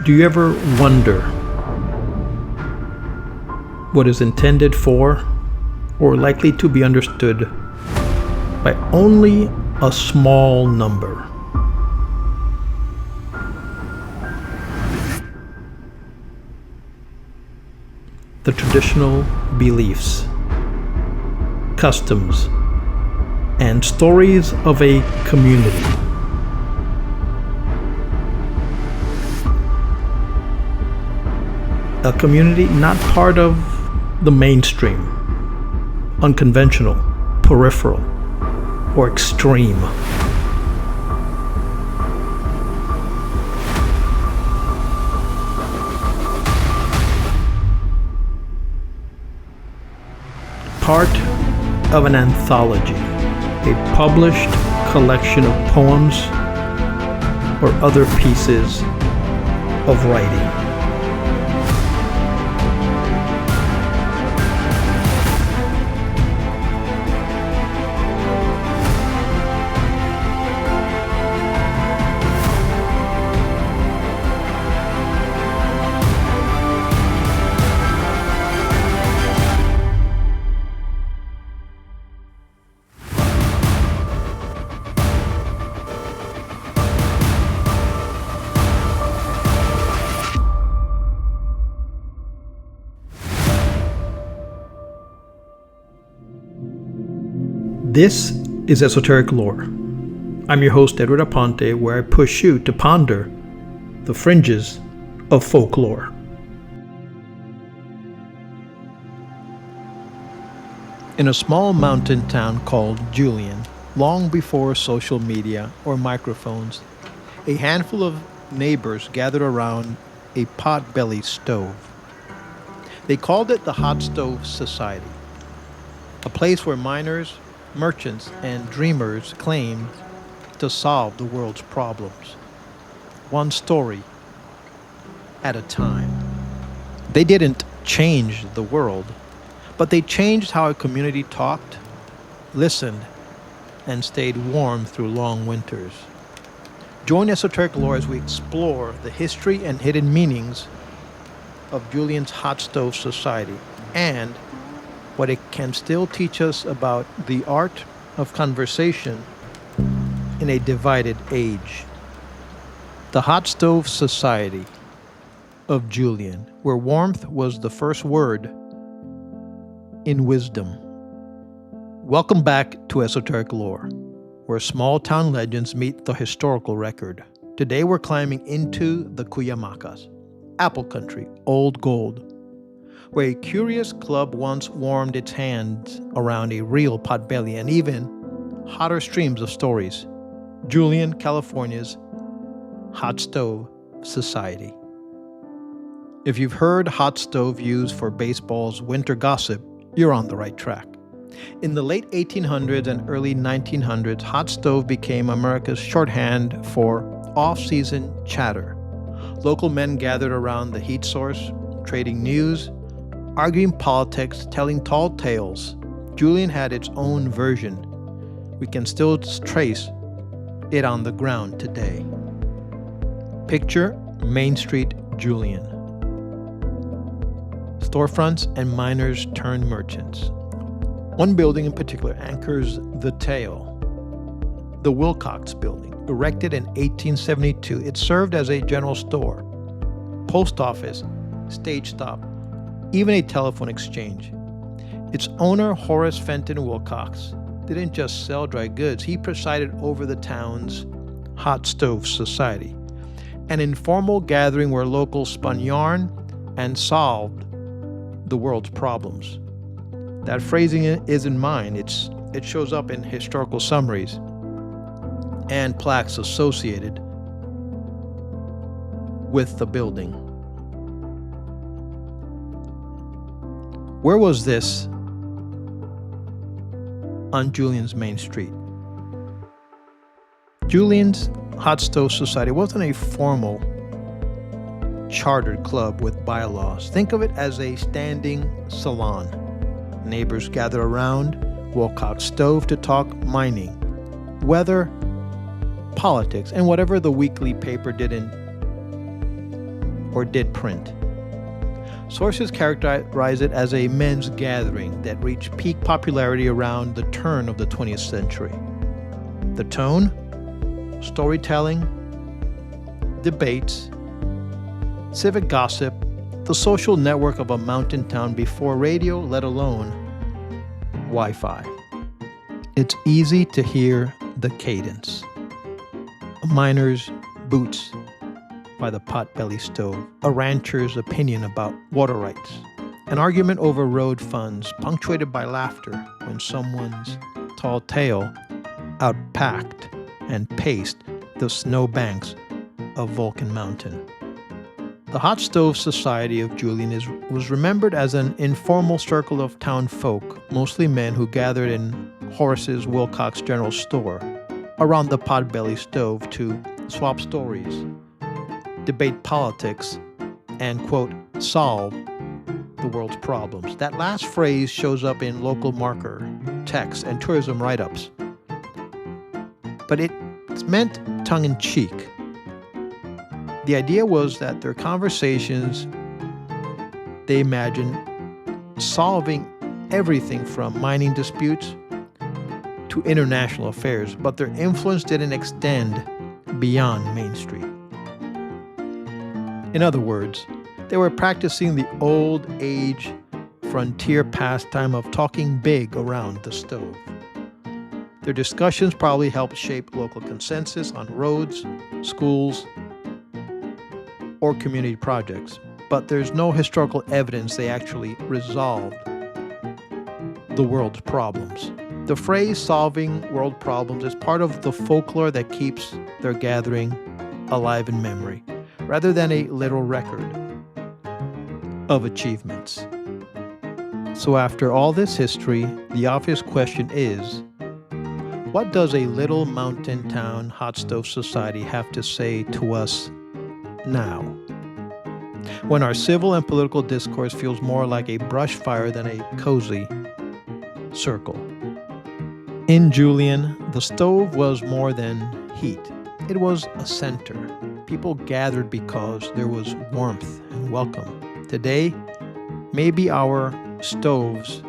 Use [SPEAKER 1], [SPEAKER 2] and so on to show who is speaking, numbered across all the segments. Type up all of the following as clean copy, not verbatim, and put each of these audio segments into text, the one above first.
[SPEAKER 1] Do you ever wonder what is intended for or likely to be understood by only a small number? The traditional beliefs, customs, and stories of a community. A community not part of the mainstream, unconventional, peripheral, or extreme. Part of an anthology, a published collection of poems or other pieces of writing. This is Esoteric Lore. I'm your host, Edward Aponte, where I push you to ponder the fringes of folklore. In a small mountain town called Julian, long before social media or microphones, a handful of neighbors gathered around a pot-bellied stove. They called it the Hot Stove Society, a place where miners, merchants, and dreamers claimed to solve the world's problems, one story at a time. They didn't change the world, but they changed how a community talked, listened, and stayed warm through long winters. Join Esoteric Lore as we explore the history and hidden meanings of Julian's Hot Stove Society and what it can still teach us about the art of conversation in a divided age. The Hot Stove Society of Julian, where warmth was the first word in wisdom. Welcome back to Esoteric Lore, where small town legends meet the historical record. Today we're climbing into the Cuyamacas, Apple Country, Old Gold, where a curious club once warmed its hands around a real potbelly and even hotter streams of stories. Julian, California's Hot Stove Society. If you've heard hot stove used for baseball's winter gossip, you're on the right track. In the late 1800s and early 1900s, hot stove became America's shorthand for off-season chatter. Local men gathered around the heat source, trading news, arguing politics, telling tall tales. Julian had its own version. We can still trace it on the ground today. Picture Main Street, Julian. Storefronts and miners turned merchants. One building in particular anchors the tale. The Wilcox Building, erected in 1872, it served as a general store, post office, stage stop, even a telephone exchange. Its owner, Horace Fenton Wilcox, didn't just sell dry goods, he presided over the town's Hot Stove Society, an informal gathering where locals spun yarn and solved the world's problems. That phrasing isn't mine, it shows up in historical summaries and plaques associated with the building. Where was this on Julian's Main Street? Julian's Hot Stove Society wasn't a formal, chartered club with bylaws. Think of it as a standing salon. Neighbors gather around Wilcox stove to talk mining, weather, politics, and whatever the weekly paper didn't or did print. Sources characterize it as a men's gathering that reached peak popularity around the turn of the 20th century. The tone, storytelling, debates, civic gossip, the social network of a mountain town before radio, let alone Wi-Fi. It's easy to hear the cadence. A miner's boots by the potbelly stove, a rancher's opinion about water rights, an argument over road funds punctuated by laughter when someone's tall tale outpacked and paced the snowbanks of Vulcan Mountain. The Hot Stove Society of Julian was remembered as an informal circle of town folk, mostly men who gathered in Horace's Wilcox General Store around the potbelly stove to swap stories, debate politics, and, quote, solve the world's problems. That last phrase shows up in local marker, texts, and tourism write-ups. But it's meant tongue-in-cheek. The idea was that their conversations, they imagined solving everything from mining disputes to international affairs, but their influence didn't extend beyond Main Street. In other words, they were practicing the old age frontier pastime of talking big around the stove. Their discussions probably helped shape local consensus on roads, schools, or community projects, but there's no historical evidence they actually resolved the world's problems. The phrase solving world problems is part of the folklore that keeps their gathering alive in memory, rather than a literal record of achievements. So after all this history, the obvious question is, what does a little mountain town hot stove society have to say to us now, when our civil and political discourse feels more like a brush fire than a cozy circle? In Julian, the stove was more than heat. It was a center. People gathered because there was warmth and welcome. Today, maybe our stoves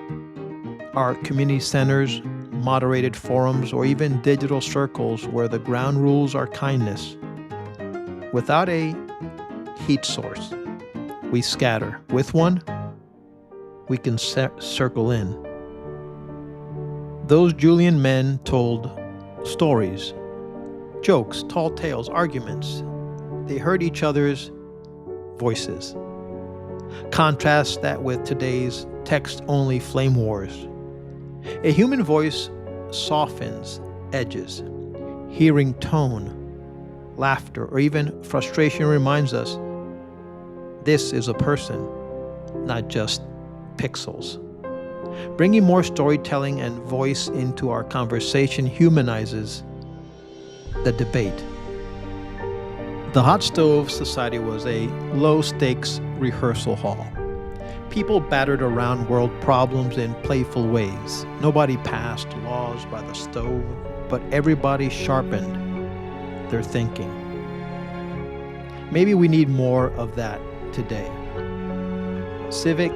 [SPEAKER 1] are community centers, moderated forums, or even digital circles where the ground rules are kindness. Without a heat source, we scatter. With one, we can circle in. Those Julian men told stories, jokes, tall tales, arguments. They heard each other's voices. Contrast that with today's text-only flame wars. A human voice softens edges. Hearing tone, laughter, or even frustration reminds us this is a person, not just pixels. Bringing more storytelling and voice into our conversation humanizes the debate. The Hot Stove Society was a low-stakes rehearsal hall. People battered around world problems in playful ways. Nobody passed laws by the stove, but everybody sharpened their thinking. Maybe we need more of that today. Civic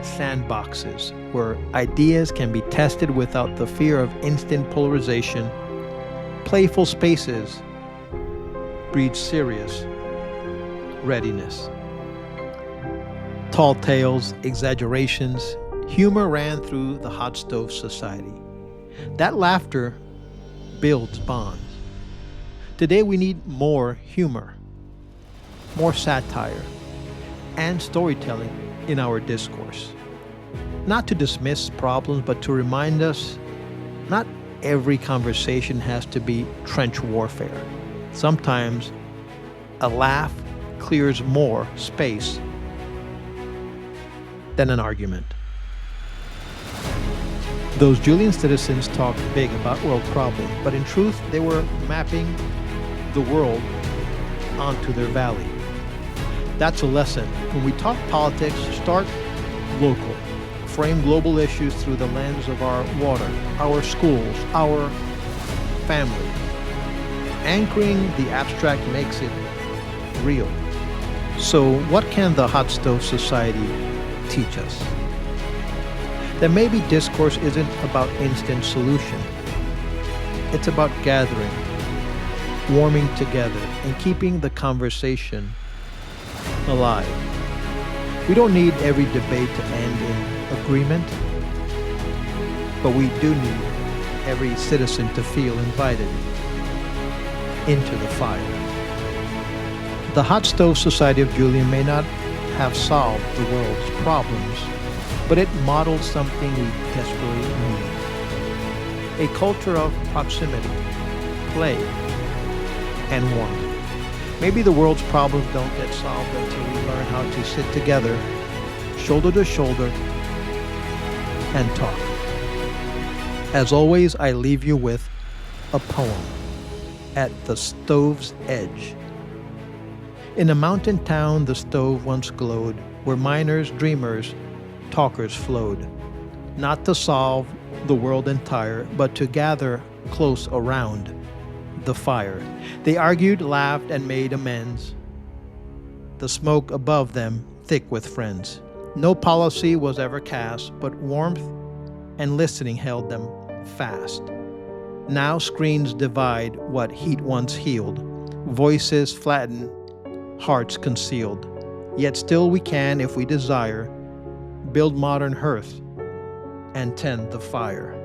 [SPEAKER 1] sandboxes where ideas can be tested without the fear of instant polarization. Playful spaces breed serious readiness. Tall tales, exaggerations, humor ran through the Hot Stove Society. That laughter builds bonds. Today we need more humor, more satire, and storytelling in our discourse. Not to dismiss problems, but to remind us not every conversation has to be trench warfare. Sometimes a laugh clears more space than an argument. Those Julian citizens talked big about world problems, but in truth, they were mapping the world onto their valley. That's a lesson. When we talk politics, start local. Frame global issues through the lens of our water, our schools, our family. Anchoring the abstract makes it real. So, what can the Hot Stove Society teach us? That maybe discourse isn't about instant solution. It's about gathering, warming together, and keeping the conversation alive. We don't need every debate to end in agreement, but we do need every citizen to feel invited into the fire. The Hot Stove Society of Julian may not have solved the world's problems, but it modeled something we desperately need. A culture of proximity, play, and warmth. Maybe the world's problems don't get solved until we learn how to sit together, shoulder to shoulder, and talk. As always, I leave you with a poem, At the Stove's Edge. In a mountain town the stove once glowed, where miners, dreamers, talkers flowed, not to solve the world entire, but to gather close around the fire. They argued, laughed, and made amends, the smoke above them thick with friends. No policy was ever cast, but warmth and listening held them fast. Now screens divide what heat once healed, voices flatten, hearts concealed. Yet still we can, if we desire, build modern hearth and tend the fire.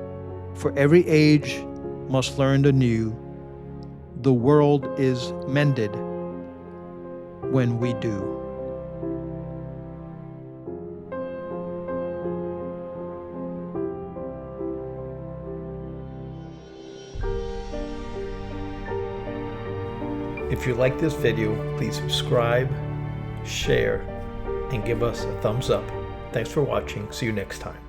[SPEAKER 1] For every age must learn anew, the world is mended when we do. If you like this video, please subscribe, share, and give us a thumbs up. Thanks for watching. See you next time.